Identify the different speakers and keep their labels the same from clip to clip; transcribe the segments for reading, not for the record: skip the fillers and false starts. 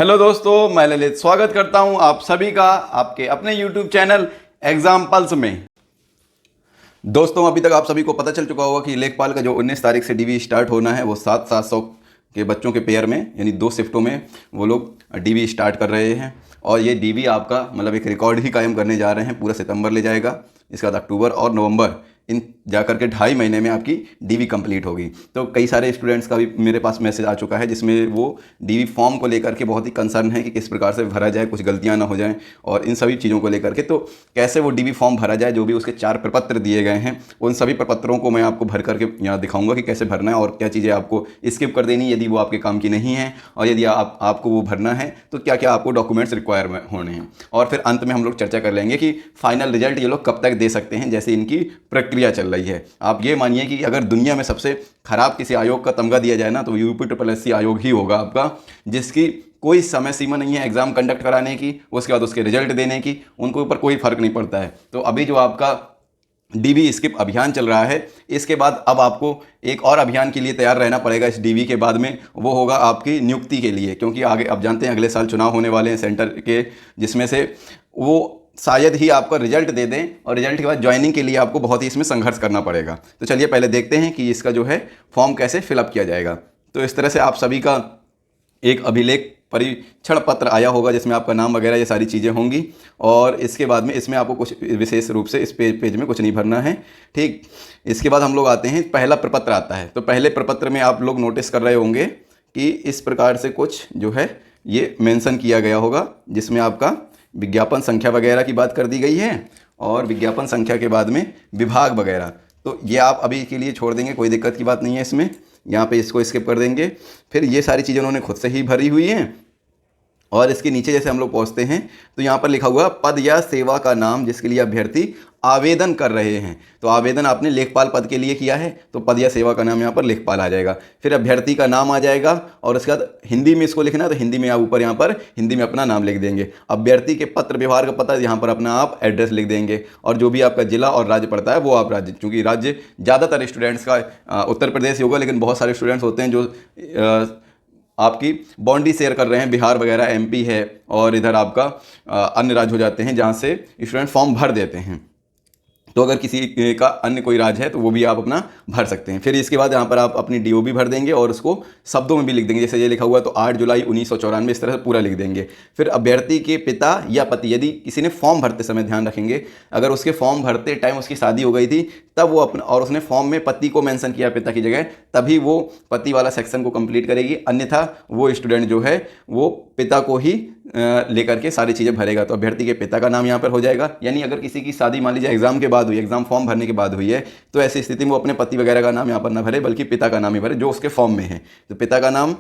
Speaker 1: Hello दोस्तों, मैं ललित स्वागत करता हूं आप सभी का आपके अपने YouTube चैनल एग्जाम पल्स में। दोस्तों, अभी तक आप सभी को पता चल चुका होगा कि लेखपाल का जो 19 तारीख से डीवी स्टार्ट होना है वो 700 के बच्चों के पेयर में यानी 2 शिफ्टों में वो लोग डीवी स्टार्ट कर रहे हैं। और ये डीवी आपका मतलब एक रिकॉर्ड ही कायम करने जा रहे हैं। पूरा सितंबर ले जाएगा, इसके बाद अक्टूबर और नवंबर इन जाकर के 2.5 महीने में आपकी डीवी कंप्लीट होगी। तो कई सारे स्टूडेंट्स का भी मेरे पास मैसेज आ चुका है जिसमें वो डीवी फॉर्म को लेकर के बहुत ही कंसर्न है कि किस प्रकार से भरा जाए, कुछ गलतियां ना हो जाएं और इन सभी चीज़ों को लेकर के। तो कैसे वो डीवी फॉर्म भरा जाए, जो भी उसके 4 प्रपत्र दिए गए हैं उन सभी प्रपत्रों को मैं आपको भर करके यहाँ दिखाऊंगा कि कैसे भरना है और क्या चीज़ें आपको स्किप कर देनी यदि वो आपके काम की नहीं है, और यदि आपको वो भरना है तो क्या क्या आपको डॉक्यूमेंट्स रिक्वायर होने हैं। और फिर अंत में हम लोग चर्चा कर लेंगे कि फाइनल रिजल्ट ये लोग कब तक दे सकते हैं, जैसे इनकी प्रक्रिया चल रही है। आप ये मानिए कि अगर दुनिया में सबसे खराब किसी आयोग का तमगा दिया जाए ना तो UPSSC आयोग ही होगा आपका, जिसकी कोई समय सीमा नहीं है एग्जाम कंडक्ट कराने की, उसके बाद उसके रिजल्ट देने की, उनके ऊपर कोई फर्क नहीं पड़ता है। तो अभी जो आपका डीवी स्किप अभियान चल रहा है, इसके बाद अब आपको एक और अभियान के लिए तैयार रहना पड़ेगा। इस डीवी के बाद में वो होगा आपकी नियुक्ति के लिए, क्योंकि आगे अब जानते हैं अगले साल चुनाव होने वाले हैं सेंटर के, जिसमें से वो शायद ही आपका रिजल्ट दे दें और रिजल्ट के बाद ज्वाइनिंग के लिए आपको बहुत ही इसमें संघर्ष करना पड़ेगा। तो चलिए पहले देखते हैं कि इसका जो है फॉर्म कैसे फिलअप किया जाएगा। तो इस तरह से आप सभी का एक अभिलेख परीक्षण पत्र आया होगा जिसमें आपका नाम वगैरह ये सारी चीज़ें होंगी, और इसके बाद में इसमें आपको कुछ विशेष रूप से इस पेज में कुछ नहीं भरना है, ठीक। इसके बाद हम लोग आते हैं, पहला प्रपत्र आता है। तो पहले प्रपत्र में आप लोग नोटिस कर रहे होंगे कि इस प्रकार से कुछ जो है ये मेंशन किया गया होगा, जिसमें आपका विज्ञापन संख्या वगैरह की बात कर दी गई है और विज्ञापन संख्या के बाद में विभाग वगैरह। तो ये आप अभी के लिए छोड़ देंगे, कोई दिक्कत की बात नहीं है इसमें, यहाँ पे इसको स्किप कर देंगे। फिर ये सारी चीज़ें उन्होंने खुद से ही भरी हुई हैं, और इसके नीचे जैसे हम लोग पहुँचते हैं तो यहाँ पर लिखा हुआ पद या सेवा का नाम जिसके लिए अभ्यर्थी आवेदन कर रहे हैं। तो आवेदन आपने लेखपाल पद के लिए किया है तो पद या सेवा का नाम यहाँ पर लेखपाल आ जाएगा। फिर अभ्यर्थी का नाम आ जाएगा, और उसके बाद हिंदी में इसको लिखना है तो हिंदी में आप ऊपर यहाँ पर हिंदी में अपना नाम लिख देंगे। अभ्यर्थी के पत्र व्यवहार का पता यहाँ पर अपना आप एड्रेस लिख देंगे, और जो भी आपका जिला और राज्य पड़ता है वो आप राज्य, चूँकि राज्य ज़्यादातर स्टूडेंट्स का उत्तर प्रदेश ही होगा, लेकिन बहुत सारे स्टूडेंट्स होते हैं जो आपकी बाउंड्री शेयर कर रहे हैं, बिहार वगैरह MP है, और इधर आपका अन्य राज्य हो जाते हैं जहाँ से स्टूडेंट फॉर्म भर देते हैं। तो अगर किसी का अन्य कोई राज्य है तो वो भी आप अपना भर सकते हैं। फिर इसके बाद यहाँ पर आप अपनी DOB भर देंगे और उसको शब्दों में भी लिख देंगे, जैसे ये लिखा हुआ है तो 8 जुलाई 1994, इस तरह से पूरा लिख देंगे। फिर अभ्यर्थी के पिता या पति, यदि किसी ने फॉर्म भरते समय ध्यान रखेंगे, अगर उसके फॉर्म भरते टाइम उसकी शादी हो गई थी तब वो अपना, और उसने फॉर्म में पति को मेंशन किया पिता की जगह, तभी वो पति वाला सेक्शन को कंप्लीट करेगी, अन्यथा वो स्टूडेंट जो है वो पिता को ही लेकर के सारी चीज़ें भरेगा। तो अभ्यर्थी के पिता का नाम यहाँ पर हो जाएगा, यानी अगर किसी की शादी मान लीजिए एग्जाम के बाद हुई, एग्जाम फॉर्म भरने के बाद हुई है, तो ऐसी स्थिति में वो अपने पति वगैरह का नाम यहाँ पर ना भरे बल्कि पिता का नाम ही भरे जो उसके फॉर्म में है। तो पिता का नाम,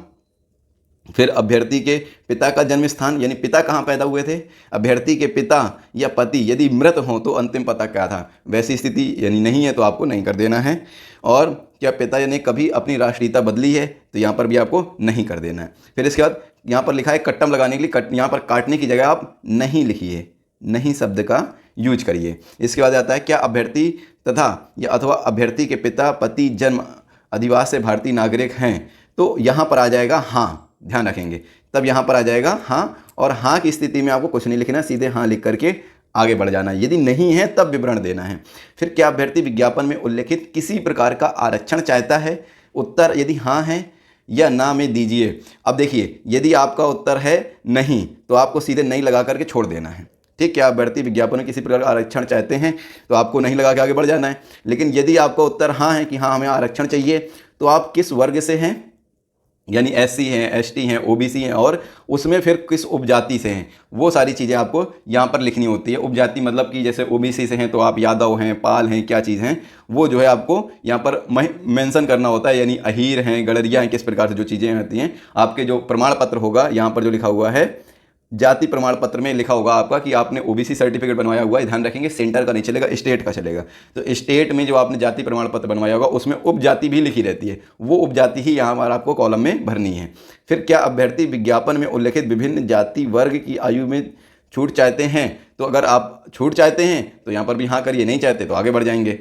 Speaker 1: फिर अभ्यर्थी के पिता का जन्म स्थान, यानी पिता कहाँ पैदा हुए थे, अभ्यर्थी के पिता या पति यदि मृत हों तो अंतिम पता क्या था, वैसी स्थिति यानी नहीं है तो आपको नहीं कर देना है। और क्या पिता ने कभी अपनी राष्ट्रीयता बदली है तो यहाँ पर भी आपको नहीं कर देना है। फिर इसके बाद यहाँ पर लिखा है कट्टम लगाने के लिए, यहाँ पर काटने की जगह आप नहीं लिखिए, नहीं शब्द का यूज करिए। इसके बाद आता है क्या अभ्यर्थी तथा या अथवा अभ्यर्थी के पिता पति जन्म अधिवास से भारतीय नागरिक हैं, तो यहाँ पर आ जाएगा हाँ, ध्यान रखेंगे, तब यहाँ पर आ जाएगा हाँ, और हाँ की स्थिति में आपको कुछ नहीं लिखना, सीधे हाँ लिख करके आगे बढ़ जाना है। यदि नहीं है तब विवरण देना है। फिर क्या अभ्यर्थी विज्ञापन में उल्लेखित किसी प्रकार का आरक्षण चाहता है, उत्तर यदि हाँ है या ना में दीजिए। अब देखिए, यदि आपका उत्तर है नहीं तो आपको सीधे नहीं लगा करके छोड़ देना है, ठीक। क्या अभ्यर्थी विज्ञापन में किसी प्रकार का आरक्षण चाहते हैं तो आपको नहीं लगा के आगे बढ़ जाना है। लेकिन यदि आपका उत्तर हाँ है कि हाँ हमें आरक्षण चाहिए, तो आप किस वर्ग से हैं, यानी SC हैं, ST हैं, OBC हैं, और उसमें फिर किस उपजाति से हैं, वो सारी चीज़ें आपको यहाँ पर लिखनी होती है। उपजाति मतलब कि जैसे OBC से हैं तो आप यादव हैं, पाल हैं, क्या चीज़ हैं, वो जो है आपको यहाँ पर मेंशन करना होता है, यानी अहीर हैं, गडरिया हैं, किस प्रकार से जो चीज़ें होती हैं। आपके जो प्रमाण पत्र होगा यहाँ पर जो लिखा हुआ है जाति प्रमाण पत्र में लिखा होगा आपका कि आपने OBC सर्टिफिकेट बनवाया हुआ है, ध्यान रखेंगे सेंटर का नहीं चलेगा, स्टेट का चलेगा। तो स्टेट में जो आपने जाति प्रमाण पत्र बनवाया होगा उसमें उपजाति भी लिखी रहती है, वो उपजाति ही यहाँ पर आपको कॉलम में भरनी है। फिर क्या अभ्यर्थी विज्ञापन में उल्लेखित विभिन्न जाति वर्ग की आयु में छूट चाहते हैं, तो अगर आप छूट चाहते हैं तो यहाँ पर भी हाँ करिए, नहीं चाहते तो आगे बढ़ जाएंगे।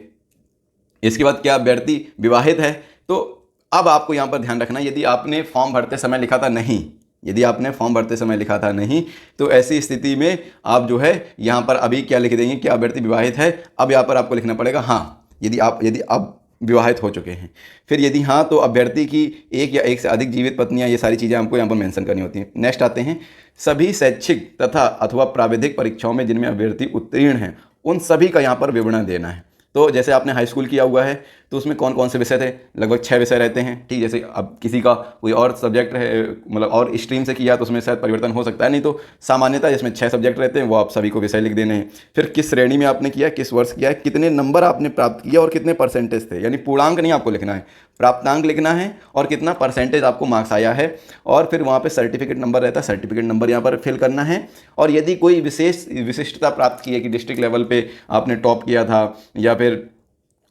Speaker 1: इसके बाद क्या अभ्यर्थी विवाहित है, तो अब आपको यहाँ पर ध्यान रखना, यदि आपने फॉर्म भरते समय लिखा था नहीं, यदि आपने फॉर्म भरते समय लिखा था नहीं, तो ऐसी स्थिति में आप जो है यहाँ पर अभी क्या लिख देंगे कि अभ्यर्थी विवाहित है। अब यहाँ पर आपको लिखना पड़ेगा हाँ, यदि आप विवाहित हो चुके हैं। फिर यदि हाँ, तो अभ्यर्थी की एक या एक से अधिक जीवित पत्नियां, ये सारी चीज़ें हमको यहाँ पर मेंशन करनी होती हैं। नेक्स्ट आते हैं, सभी शैक्षिक तथा अथवा प्राविधिक परीक्षाओं में जिनमें अभ्यर्थी उत्तीर्ण हैं उन सभी का यहाँ पर विवरण देना है। तो जैसे आपने हाई स्कूल किया हुआ है तो उसमें कौन कौन से विषय थे, लगभग 6 विषय रहते हैं। ठीक, जैसे अब किसी का कोई और सब्जेक्ट है, मतलब और स्ट्रीम से किया तो उसमें शायद परिवर्तन हो सकता है, नहीं तो सामान्यतः जिसमें 6 सब्जेक्ट रहते हैं वो आप सभी को विषय लिख देने हैं। फिर किस श्रेणी में आपने किया, किस वर्ष किया है, कितने नंबर आपने प्राप्त किया और कितने परसेंटेज थे, यानी पूर्णांक नहीं आपको लिखना है, प्राप्तांक लिखना है और कितना परसेंटेज आपको मार्क्स आया है। और फिर वहाँ पे सर्टिफिकेट नंबर रहता है, सर्टिफिकेट नंबर यहाँ पर फिल करना है। और यदि कोई विशिष्टता प्राप्त की है कि डिस्ट्रिक्ट लेवल पे आपने टॉप किया था या फिर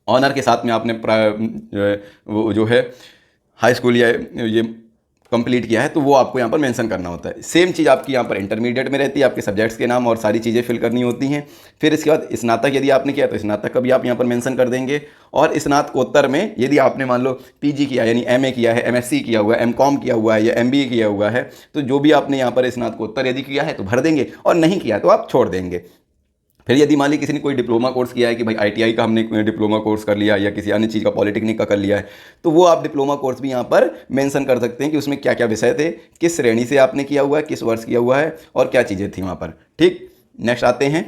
Speaker 1: ऑनर के साथ में आपने वो जो है हाई स्कूल या ये कंप्लीट किया है, तो वो आपको यहाँ पर मेंशन करना होता है। सेम चीज़ आपकी यहाँ पर इंटरमीडिएट में रहती है, आपके सब्जेक्ट्स के नाम और सारी चीज़ें फिल करनी होती हैं। फिर इसके बाद स्नातक यदि आपने किया तो स्नातक का भी आप यहाँ पर मेंशन कर देंगे। और स्नातकोत्तर में यदि आपने मान लो पीजी किया यानी एमए किया है, एमएससी किया हुआ है, एमकॉम किया हुआ है या एमबीए किया हुआ है, तो जो भी आपने यहाँ पर स्नातकोत्तर यदि किया है तो भर देंगे और नहीं किया तो आप छोड़ देंगे। फिर यदि मान ली किसी ने कोई डिप्लोमा कोर्स किया है कि भाई आईटीआई का हमने डिप्लोमा कोर्स कर लिया या किसी अन्य चीज़ का पॉलिटेक्निक का कर लिया है, तो वो आप डिप्लोमा कोर्स भी यहाँ पर मेंशन कर सकते हैं कि उसमें क्या क्या विषय थे, किस श्रेणी से आपने किया हुआ है, किस वर्ष किया हुआ है और क्या चीज़ें थी वहाँ पर। ठीक, नेक्स्ट आते हैं।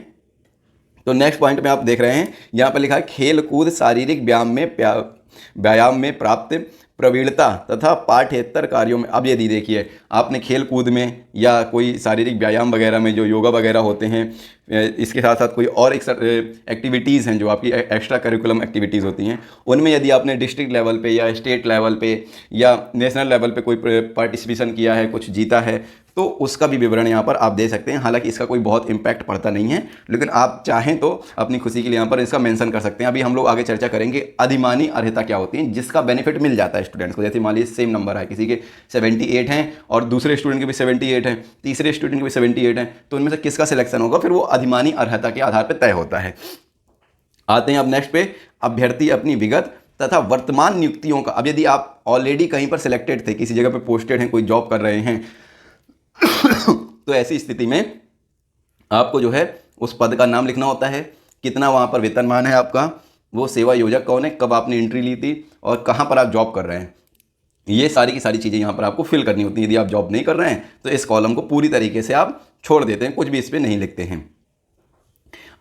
Speaker 1: तो नेक्स्ट पॉइंट में आप देख रहे हैं यहाँ पर लिखा है खेल कूद शारीरिक व्यायाम में प्राप्त प्रवीणता तथा पाठ्येतर कार्यों में। अब यदि देखिए आपने खेल कूद में या कोई शारीरिक व्यायाम वगैरह में जो योगा वगैरह होते हैं, इसके साथ साथ कोई और एक्टिविटीज़ हैं जो आपकी एक्स्ट्रा करिकुलम एक्टिविटीज़ होती हैं, उनमें यदि आपने डिस्ट्रिक्ट लेवल पे या स्टेट लेवल पे या नेशनल लेवल पे कोई पार्टिसिपेशन किया है, कुछ जीता है, तो उसका भी विवरण यहाँ पर आप दे सकते हैं। हालांकि इसका कोई बहुत इम्पैक्ट पड़ता नहीं है, लेकिन आप चाहें तो अपनी खुशी के लिए यहाँ पर इसका मेंशन कर सकते हैं। अभी हम लोग आगे चर्चा करेंगे अधिमानी अर्हता क्या होती है, जिसका बेनिफिट मिल जाता है स्टूडेंट्स को। जैसे मान लीजिए सेम नंबर है, किसी के 78 हैं और दूसरे स्टूडेंट के भी 78 हैं, तीसरे स्टूडेंट के भी 78 हैं, तो उनमें से किसका सिलेक्शन होगा फिर वो अधिमानी अर्हता के आधार पर तय होता है। आते हैं अब नेक्स्ट पे, अभ्यर्थी अपनी विगत तथा वर्तमान नियुक्तियों का। अब यदि आप ऑलरेडी कहीं पर सिलेक्टेड थे, किसी जगह पर पोस्टेड हैं, कोई जॉब कर रहे हैं तो ऐसी स्थिति में आपको जो है उस पद का नाम लिखना होता है, कितना वहाँ पर वेतनमान है आपका, वो सेवा योजक कौन है, कब आपने एंट्री ली थी और कहाँ पर आप जॉब कर रहे हैं। ये सारी की सारी चीज़ें यहाँ पर आपको फिल करनी होती हैं। यदि आप जॉब नहीं कर रहे हैं तो इस कॉलम को पूरी तरीके से आप छोड़ देते हैं, कुछ भी इस पर नहीं लिखते हैं।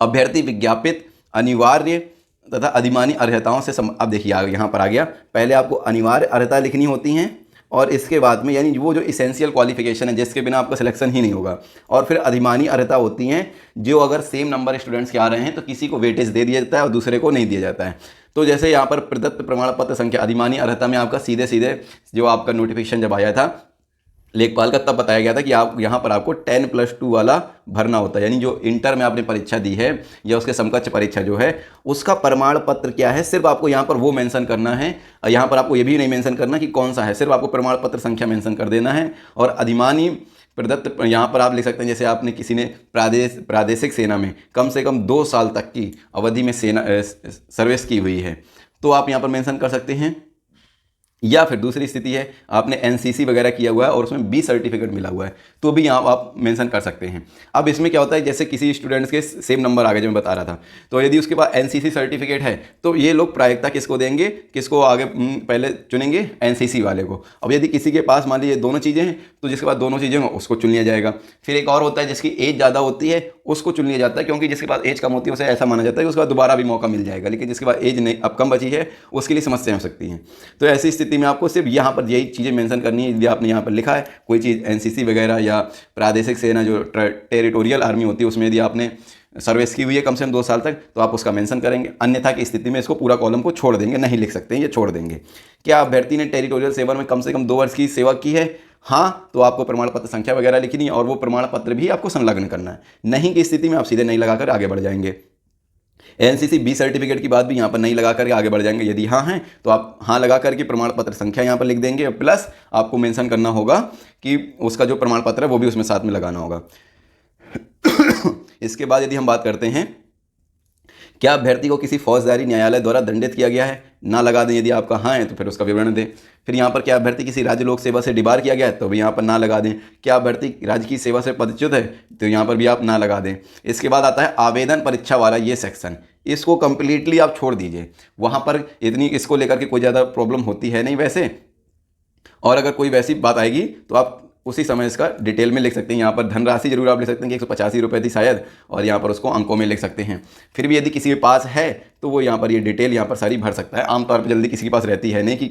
Speaker 1: अभ्यर्थी विज्ञापित अनिवार्य तथा अधिमानी अर्हताओं से अब देखिए यहाँ पर आ गया, पहले आपको अनिवार्य अर्हता लिखनी होती हैं और इसके बाद में यानी वो जो इसेंशियल क्वालिफिकेशन है जिसके बिना आपका सिलेक्शन ही नहीं होगा। और फिर अधिमानी अर्हता होती हैं जो अगर सेम नंबर स्टूडेंट्स के आ रहे हैं तो किसी को वेटेज दे दिया जाता है और दूसरे को नहीं दिया जाता है। तो जैसे यहाँ पर प्रदत्त प्रमाण पत्र संख्या अधिमानी अर्हता में आपका सीधे सीधे जो आपका नोटिफिकेशन जब आया था लेखपाल का, तब बताया गया था कि आप यहाँ पर आपको 10+2 वाला भरना होता है, यानी जो इंटर में आपने परीक्षा दी है या उसके समकक्ष परीक्षा जो है उसका प्रमाण पत्र क्या है, सिर्फ आपको यहाँ पर वो मेंशन करना है। यहाँ पर आपको ये भी नहीं मेंशन करना कि कौन सा है, सिर्फ आपको प्रमाण पत्र संख्या मेंशन कर देना है। और अधिमानी प्रदत्त यहाँ पर आप लिख सकते हैं, जैसे आपने किसी ने प्रादेशिक सेना में कम से कम 2 साल तक की अवधि में सर्विस की हुई है तो आप यहाँ पर मेंशन कर सकते हैं। या फिर दूसरी स्थिति है आपने एनसीसी वगैरह किया हुआ है और उसमें 20 सर्टिफिकेट मिला हुआ है तो भी यहाँ आप मेंशन कर सकते हैं। अब इसमें क्या होता है, जैसे किसी स्टूडेंट्स के सेम नंबर आ गए जो मैं बता रहा था, तो यदि उसके पास एनसीसी सर्टिफिकेट है तो ये लोग प्रायिकता किसको देंगे, किसको आगे पहले चुनेंगे, एनसीसी वाले को। अब यदि किसी के पास मान लीजिए दोनों चीज़ें हैं तो जिसके पास दोनों चीज़ें हों उसको चुन लिया जाएगा। फिर एक और होता है जिसकी एज ज़्यादा होती है उसको चुन लिया जाता है, क्योंकि जिसके पास एज कम होती है उसे ऐसा माना जाता है कि उसके बाद दोबारा भी मौका मिल जाएगा, लेकिन जिसके पास एज नहीं अब कम बची है उसके लिए समस्याएं हो सकती हैं। तो ऐसी स्थिति में आपको सिर्फ यहाँ पर यही चीज़ें मेंशन करनी है। यदि आपने यहाँ पर लिखा है कोई चीज़ एनसीसी वगैरह या प्रादेशिक सेना जो टेरिटोरियल आर्मी होती है उसमें यदि आपने सर्विस की हुई है कम से कम 2 साल तक तो आप उसका मेंशन करेंगे, अन्यथा की स्थिति में इसको पूरा कॉलम को छोड़ देंगे, नहीं लिख सकते हैं, ये छोड़ देंगे। क्या अभ्यर्थी ने टेरिटोरियल सेवा में कम से कम 2 वर्ष की सेवा की है, हाँ, तो आपको प्रमाण पत्र संख्या वगैरह लिखनी है और वो प्रमाण पत्र भी आपको संलग्न करना है। नहीं की स्थिति में आप सीधे नहीं लगाकर आगे बढ़ जाएंगे। एनसीसी 20 सर्टिफिकेट की बात भी यहाँ पर नहीं लगा करके आगे बढ़ जाएंगे। यदि हाँ है तो आप हाँ लगा करके प्रमाण पत्र संख्या यहाँ पर लिख देंगे, प्लस आपको मेंशन करना होगा कि उसका जो प्रमाण पत्र है वो भी उसमें साथ में लगाना होगा। इसके बाद यदि हम बात करते हैं क्या अभ्यर्थी को किसी फौजदारी न्यायालय द्वारा दंडित किया गया है, ना लगा दें। यदि आपका हाँ है तो फिर उसका विवरण दें। फिर यहाँ पर क्या अभ्यर्थी किसी राज्य लोक सेवा से डिबार किया गया है, तो भी यहाँ पर ना लगा दें। क्या अभ्यर्थी राजकीय सेवा से पदच्युत है, तो यहाँ पर भी आप ना लगा दें। इसके बाद आता है आवेदन परीक्षा वाला ये सेक्शन, इसको कंप्लीटली आप छोड़ दीजिए। वहाँ पर इतनी इसको लेकर के कोई ज़्यादा प्रॉब्लम होती है नहीं वैसे, और अगर कोई वैसी बात आएगी तो आप उसी समय इसका डिटेल में लिख सकते हैं। यहाँ पर धनराशि जरूर आप लिख सकते हैं कि 185 रुपये थी शायद, और यहाँ पर उसको अंकों में लिख सकते हैं। फिर भी यदि किसी के पास है तो वो यहाँ पर ये डिटेल यहाँ पर सारी भर सकता है। आमतौर पर जल्दी किसी के पास रहती है नहीं कि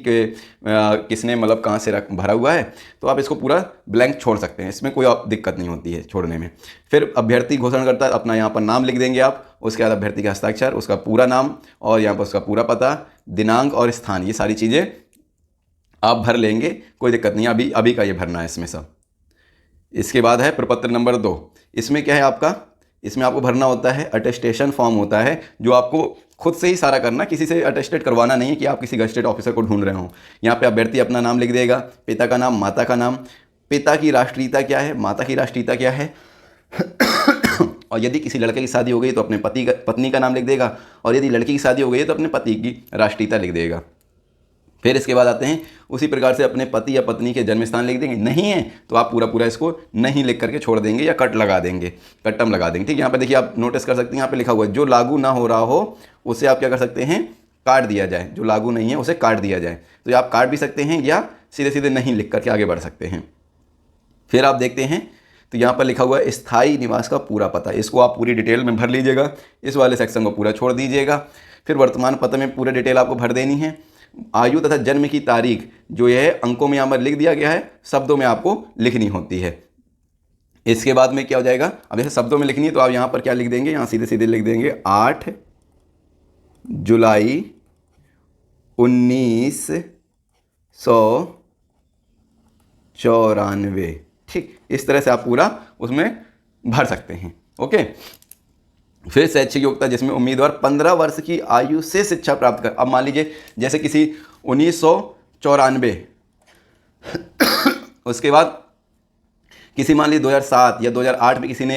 Speaker 1: किसने मतलब कहाँ से भरा हुआ है, तो आप इसको पूरा ब्लैंक छोड़ सकते हैं, इसमें कोई दिक्कत नहीं होती है छोड़ने में। फिर अभ्यर्थी घोषणा करता है, अपना यहाँ पर नाम लिख देंगे आप। उसके बाद अभ्यर्थी का हस्ताक्षर, उसका पूरा नाम और यहाँ पर उसका पूरा पता, दिनांक और स्थान, ये सारी चीज़ें आप भर लेंगे, कोई दिक्कत नहीं। अभी का ये भरना है इसमें सब। इसके बाद है प्रपत्र नंबर 2। इसमें क्या है आपका, इसमें आपको भरना होता है अटेस्टेशन फॉर्म होता है, जो आपको खुद से ही सारा करना, किसी से अटेस्टेड करवाना नहीं है कि आप किसी गजेटेड ऑफिसर को ढूंढ रहे हो। यहाँ पे अभ्यर्थी अपना नाम लिख देगा, पिता का नाम, माता का नाम, पिता की राष्ट्रीयता क्या है, माता की राष्ट्रीयता क्या है और यदि किसी लड़के की शादी हो गई तो अपने पत्नी का नाम लिख देगा, और यदि लड़की की शादी हो गई तो अपने पति की राष्ट्रीयता लिख देगा। फिर इसके बाद आते हैं उसी प्रकार से अपने पति या पत्नी के जन्म स्थान लिख देंगे। नहीं है तो आप पूरा इसको नहीं लिख करके छोड़ देंगे या कट लगा देंगे, कट्टम लगा देंगे। ठीक, यहाँ पे देखिए आप नोटिस कर सकते हैं, यहाँ पे लिखा हुआ है जो लागू ना हो रहा हो उसे आप क्या कर सकते हैं, काट दिया जाए। जो लागू नहीं है उसे काट दिया जाए, तो आप काट भी सकते हैं या सीधे सीधे नहीं लिख करके आगे बढ़ सकते हैं। फिर आप देखते हैं तो यहाँ पर लिखा हुआ है स्थायी निवास का पूरा पता, इसको आप पूरी डिटेल में भर लीजिएगा, इस वाले सेक्शन को पूरा छोड़ दीजिएगा। फिर वर्तमान पते में पूरी डिटेल आपको भर देनी है। आयु तथा जन्म की तारीख जो यह अंकों में यहाँ पर लिख दिया गया है, शब्दों में आपको लिखनी होती है। इसके बाद में क्या हो जाएगा, अब जैसे शब्दों में लिखनी है तो आप यहाँ पर क्या लिख देंगे, यहाँ सीधे सीधे लिख देंगे 8 जुलाई 1994। ठीक, इस तरह से आप पूरा उसमें भर सकते हैं। ओके। फिर शैक्षिक योग्यता, जिसमें उम्मीदवार 15 वर्ष की आयु से शिक्षा प्राप्त कर। अब मान लीजिए जैसे किसी 1994 उसके बाद किसी मान लीजिए 2007 या 2008 में किसी ने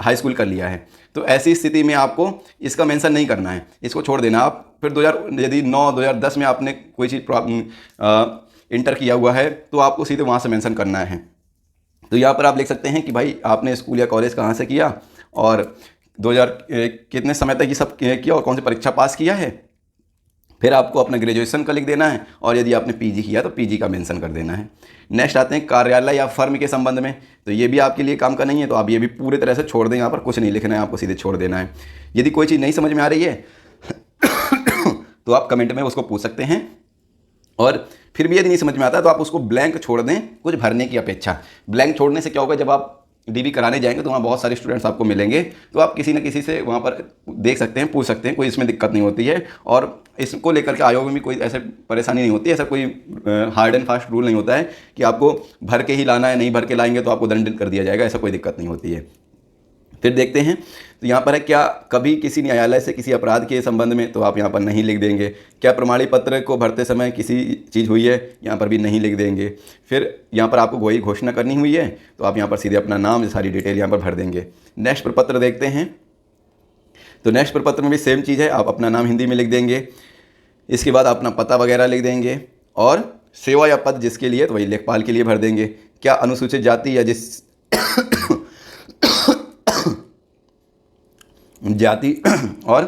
Speaker 1: हाई स्कूल कर लिया है, तो ऐसी स्थिति में आपको इसका मेंशन नहीं करना है, इसको छोड़ देना आप। फिर यदि 2010 में आपने कोई चीज़ इंटर किया हुआ है तो आपको सीधे वहाँ से मेंशन करना है। तो यहाँ पर आप लिख सकते हैं कि भाई आपने स्कूल या कॉलेज कहाँ से किया और 2000 कितने समय तक ये सब किया और कौन सी परीक्षा पास किया है। फिर आपको अपना ग्रेजुएशन का लिख देना है, और यदि आपने पीजी किया तो पीजी का मेंशन कर देना है। नेक्स्ट आते हैं कार्यालय या फर्म के संबंध में, तो ये भी आपके लिए काम का नहीं है, तो आप ये भी पूरी तरह से छोड़ दें, यहाँ पर कुछ नहीं लिखना है, आपको सीधे छोड़ देना है। यदि कोई चीज़ नहीं समझ में आ रही है तो आप कमेंट में उसको पूछ सकते हैं, और फिर भी यदि नहीं समझ में आता है तो आप उसको ब्लैंक छोड़ दें, कुछ भरने की अपेक्षा। ब्लैंक छोड़ने से क्या होगा, जब आप डीबी कराने जाएंगे तो वहाँ बहुत सारे स्टूडेंट्स आपको मिलेंगे, तो आप किसी न किसी से वहाँ पर देख सकते हैं, पूछ सकते हैं, कोई इसमें दिक्कत नहीं होती है। और इसको लेकर के आयोग में भी कोई ऐसे परेशानी नहीं होती है, ऐसा कोई हार्ड एंड फास्ट रूल नहीं होता है कि आपको भर के ही लाना है, नहीं भर के लाएंगे तो आपको दंडित कर दिया जाएगा, ऐसा कोई दिक्कत नहीं होती है। फिर देखते हैं तो यहाँ पर है क्या कभी किसी न्यायालय से किसी अपराध के संबंध में, तो आप यहाँ पर नहीं लिख देंगे। क्या प्रमाणी पत्र को भरते समय किसी चीज़ हुई है, यहाँ पर भी नहीं लिख देंगे। फिर यहाँ पर आपको कोई घोषणा करनी हुई है तो आप यहाँ पर सीधे अपना नाम, सारी डिटेल यहाँ पर भर देंगे। नेक्स्ट प्रपत्र देखते हैं, तो नेक्स्ट प्रपत्र में भी सेम चीज़ है, आप अपना नाम हिंदी में लिख देंगे। इसके बाद अपना पता वगैरह लिख देंगे, और सेवा या पद जिसके लिए तो वही लेखपाल के लिए भर देंगे। क्या अनुसूचित जाति या जिस जाति और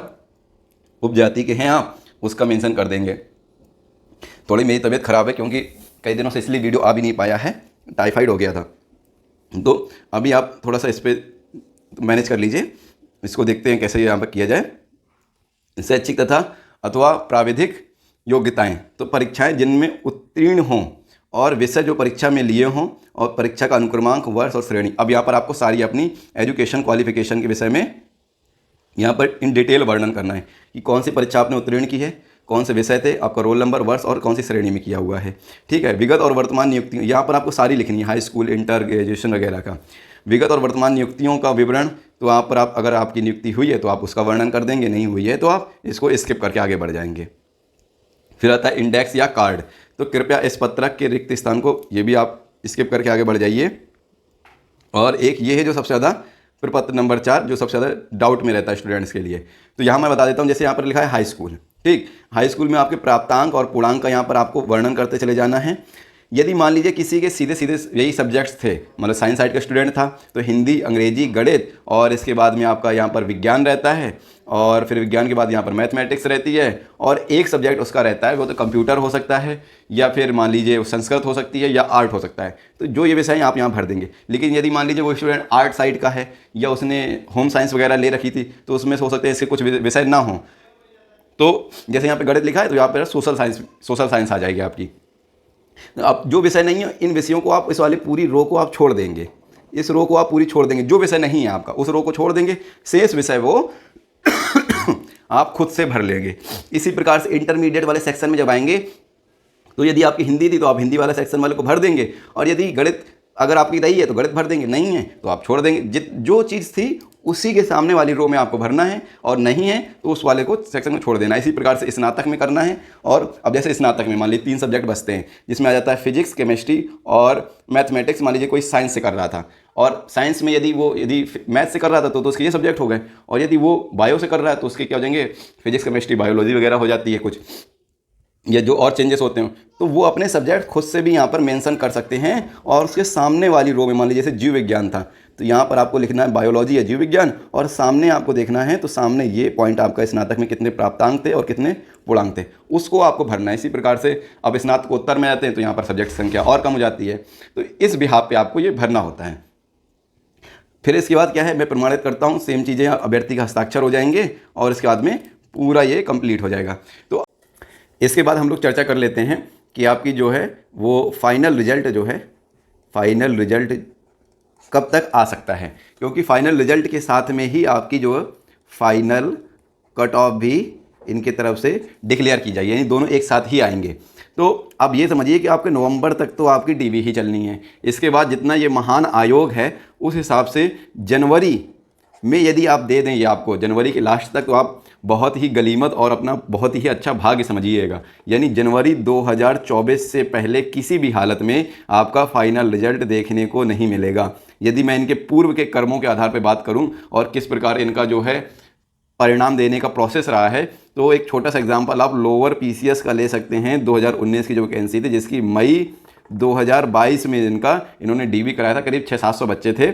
Speaker 1: उपजाति के हैं आप, उसका मेंशन कर देंगे। थोड़ी मेरी तबीयत ख़राब है क्योंकि कई दिनों से इसलिए वीडियो आ भी नहीं पाया है, टाइफाइड हो गया था, तो अभी आप थोड़ा सा इस पर मैनेज कर लीजिए। इसको देखते हैं कैसे यहाँ पर किया जाए। शैक्षिक तथा अथवा प्राविधिक योग्यताएं, तो परीक्षाएं जिनमें उत्तीर्ण हों और विषय जो परीक्षा में लिए हों, और परीक्षा का अनुक्रमांक, वर्ष और श्रेणी। अब यहाँ पर आपको सारी अपनी एजुकेशन क्वालिफिकेशन के विषय में यहाँ पर इन डिटेल वर्णन करना है कि कौन सी परीक्षा आपने उत्तीर्ण की है, कौन से विषय थे, आपका रोल नंबर, वर्ष और कौन सी श्रेणी में किया हुआ है। ठीक है। विगत और वर्तमान नियुक्तियाँ, यहाँ पर आपको सारी लिखनी है, हाई स्कूल, इंटर, ग्रेजुएशन वगैरह का। विगत और वर्तमान नियुक्तियों का विवरण, तो वहाँ पर आप अगर आपकी नियुक्ति हुई है तो आप उसका वर्णन कर देंगे, नहीं हुई है तो आप इसको स्किप करके आगे बढ़ जाएंगे। फिर आता है इंडेक्स या कार्ड, तो कृपया इस पत्रक के रिक्त स्थान को, ये भी आप स्किप करके आगे बढ़ जाइए। और एक ये है जो सबसे ज़्यादा प्रपत्र नंबर 4 जो सबसे ज़्यादा डाउट में रहता है स्टूडेंट्स के लिए। तो यहाँ मैं बता देता हूँ, जैसे यहाँ पर लिखा है हाई स्कूल, ठीक, हाई स्कूल में आपके प्राप्तांक और पूर्णांक का यहाँ पर आपको वर्णन करते चले जाना है। यदि मान लीजिए किसी के सीधे सीधे यही सब्जेक्ट्स थे, मतलब साइंस साइड का स्टूडेंट था, तो हिंदी, अंग्रेजी, गणित और इसके बाद में आपका यहाँ पर विज्ञान रहता है, और फिर विज्ञान के बाद यहाँ पर मैथमेटिक्स रहती है, और एक सब्जेक्ट उसका रहता है वो तो कंप्यूटर हो सकता है, या फिर मान लीजिए संस्कृत हो सकती है, या आर्ट हो सकता है। तो जो ये विषय आप यहाँ भर देंगे। लेकिन यदि मान लीजिए वो स्टूडेंट आर्ट साइड का है या उसने होम साइंस वगैरह ले रखी थी, तो उसमें हो सकते हैं इसके कुछ विषय ना हों। तो जैसे यहाँ पे गणित लिखा है तो यहाँ पर सोशल साइंस आ जाएगी आपकी। अब जो विषय नहीं है, इन विषयों को आप, इस वाली पूरी रो को आप छोड़ देंगे, इस रो को आप पूरी छोड़ देंगे। जो विषय नहीं है आपका उस रो को छोड़ देंगे, शेष विषय वो आप खुद से भर लेंगे। इसी प्रकार से इंटरमीडिएट वाले सेक्शन में जब आएंगे तो यदि आपकी हिंदी थी तो आप हिंदी वाले सेक्शन वाले को भर देंगे, और यदि गणित अगर आपकी रही है तो गणित भर देंगे, नहीं है तो आप छोड़ देंगे। जो चीज़ थी उसी के सामने वाली रो में आपको भरना है, और नहीं है तो उस वाले को सेक्शन में छोड़ देना है। इसी प्रकार से स्नातक में करना है। और अब जैसे स्नातक में मान लीजिए 3 सब्जेक्ट बचते हैं, जिसमें आ जाता है फिजिक्स, केमिस्ट्री और मैथमेटिक्स। मान लीजिए कोई साइंस से कर रहा था, और साइंस में यदि मैथ से कर रहा था तो उसके ये सब्जेक्ट हो गए, और यदि वो बायो से कर रहा है तो उसके क्या हो जाएंगे, फिजिक्स, केमिस्ट्री, बायोलॉजी वगैरह हो जाती है कुछ, या जो और चेंजेस होते हैं। तो वो अपने सब्जेक्ट खुद से भी यहाँ पर मेंशन कर सकते हैं। और उसके सामने वाली रो में मान लीजिए जैसे जीव विज्ञान था, तो यहाँ पर आपको लिखना है बायोलॉजी या जीव विज्ञान, और सामने आपको देखना है तो सामने ये पॉइंट आपका स्नातक में कितने प्राप्तांक थे और कितने पूर्णांक थे, उसको आपको भरना है। इसी प्रकार से अब स्नातकोत्तर में आते हैं तो यहाँ पर सब्जेक्ट संख्या और कम हो जाती है, तो इस बिहाफ पे आपको ये भरना होता है। फिर इसके बाद क्या है, मैं प्रमाणित करता हूँ, सेम चीज़ें अभ्यर्थी का हस्ताक्षर हो जाएंगे, और इसके बाद में पूरा ये कंप्लीट हो जाएगा। तो इसके बाद हम लोग चर्चा कर लेते हैं कि आपकी जो है वो फाइनल रिजल्ट जो है, फाइनल रिजल्ट कब तक आ सकता है, क्योंकि फाइनल रिजल्ट के साथ में ही आपकी जो फाइनल कट ऑफ भी इनके तरफ से डिक्लेयर की जाएगी, यानी दोनों एक साथ ही आएंगे। तो अब ये समझिए कि आपके नवंबर तक तो आपकी डीवी ही चलनी है। इसके बाद जितना ये महान आयोग है उस हिसाब से जनवरी में यदि आप दे दें ये आपको जनवरी के लास्ट तक, तो आप बहुत ही गनीमत और अपना बहुत ही अच्छा भाग्य समझिएगा। यानी जनवरी 2024 से पहले किसी भी हालत में आपका फाइनल रिजल्ट देखने को नहीं मिलेगा। यदि मैं इनके पूर्व के कर्मों के आधार पर बात करूं और किस प्रकार इनका जो है परिणाम देने का प्रोसेस रहा है, तो एक छोटा सा एग्जाम्पल आप लोअर पीसीएस का ले सकते हैं। 2019 की जो वैकेंसी थी, जिसकी मई 2022 में इन्होंने डीवी कराया था, करीब 600-700 बच्चे थे,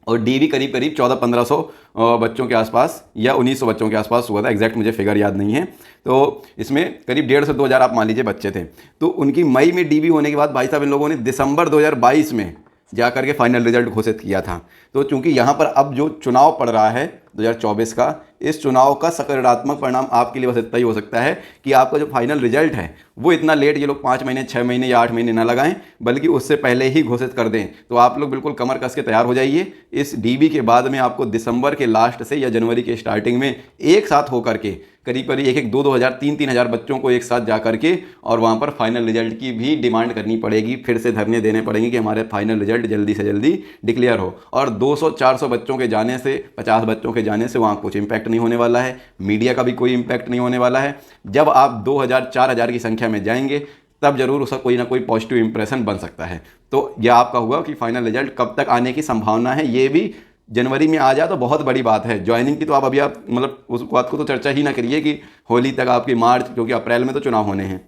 Speaker 1: और डीवी करीब 1400-1500 बच्चों के आसपास या 1900 बच्चों के आसपास हुआ था। एग्जैक्ट मुझे फिगर याद नहीं है। तो इसमें करीब 1,500 से 2,000 आप मान लीजिए बच्चे थे। तो उनकी मई में डीवी होने के बाद भाई साहब इन लोगों ने दिसंबर 2022 में जा करके फाइनल रिजल्ट घोषित किया था। तो चूंकि यहाँ पर अब जो चुनाव पड़ रहा है 2024 का, इस चुनाव का सकारात्मक परिणाम आपके लिए बस इतना ही हो सकता है कि आपका जो फाइनल रिजल्ट है वो इतना लेट ये लोग 5 महीने, 6 महीने या 8 महीने ना लगाएं, बल्कि उससे पहले ही घोषित कर दें। तो आप लोग बिल्कुल कमर कस के तैयार हो जाइए। इस डीबी के बाद में आपको दिसंबर के लास्ट से या जनवरी के स्टार्टिंग में एक साथ होकर के करीब 1-2 हज़ार 3-3 हज़ार बच्चों को एक साथ जा करके और वहाँ पर फाइनल रिजल्ट की भी डिमांड करनी पड़ेगी, फिर से धरने देने पड़ेंगे कि हमारे फाइनल रिजल्ट जल्दी से जल्दी डिक्लेयर हो। और 200-400 बच्चों के जाने से, 50 बच्चों के जाने से वहाँ कुछ इम्पैक्ट नहीं होने वाला है, मीडिया का भी कोई इम्पैक्ट नहीं होने वाला है। जब आप 2000-4000 की संख्या में जाएंगे तब जरूर उसका कोई ना कोई पॉजिटिव इंप्रेशन बन सकता है। तो यह आपका हुआ कि फाइनल रिजल्ट कब तक आने की संभावना है, ये भी जनवरी में आ जाए तो बहुत बड़ी बात है। ज्वाइनिंग की तो आप अभी मतलब उस बात को तो चर्चा ही ना करिए कि होली तक आपकी मार्च, क्योंकि अप्रैल में तो चुनाव होने हैं,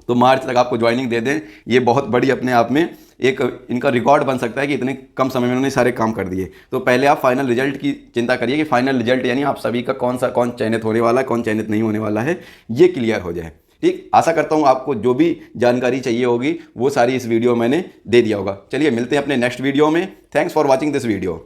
Speaker 1: तो मार्च तक आपको ज्वाइनिंग दे दें, ये बहुत बड़ी अपने आप में एक इनका रिकॉर्ड बन सकता है कि इतने कम समय में उन्होंने सारे काम कर दिए। तो पहले आप फाइनल रिजल्ट की चिंता करिए कि फाइनल रिजल्ट यानी आप सभी का कौन चयनित होने वाला है, कौन चयनित नहीं होने वाला है, ये क्लियर हो जाए। ठीक, आशा करता हूँ आपको जो भी जानकारी चाहिए होगी वो सारी इस वीडियो मैंने दे दिया होगा। चलिए मिलते हैं अपने नेक्स्ट वीडियो में। Thanks for watching this video.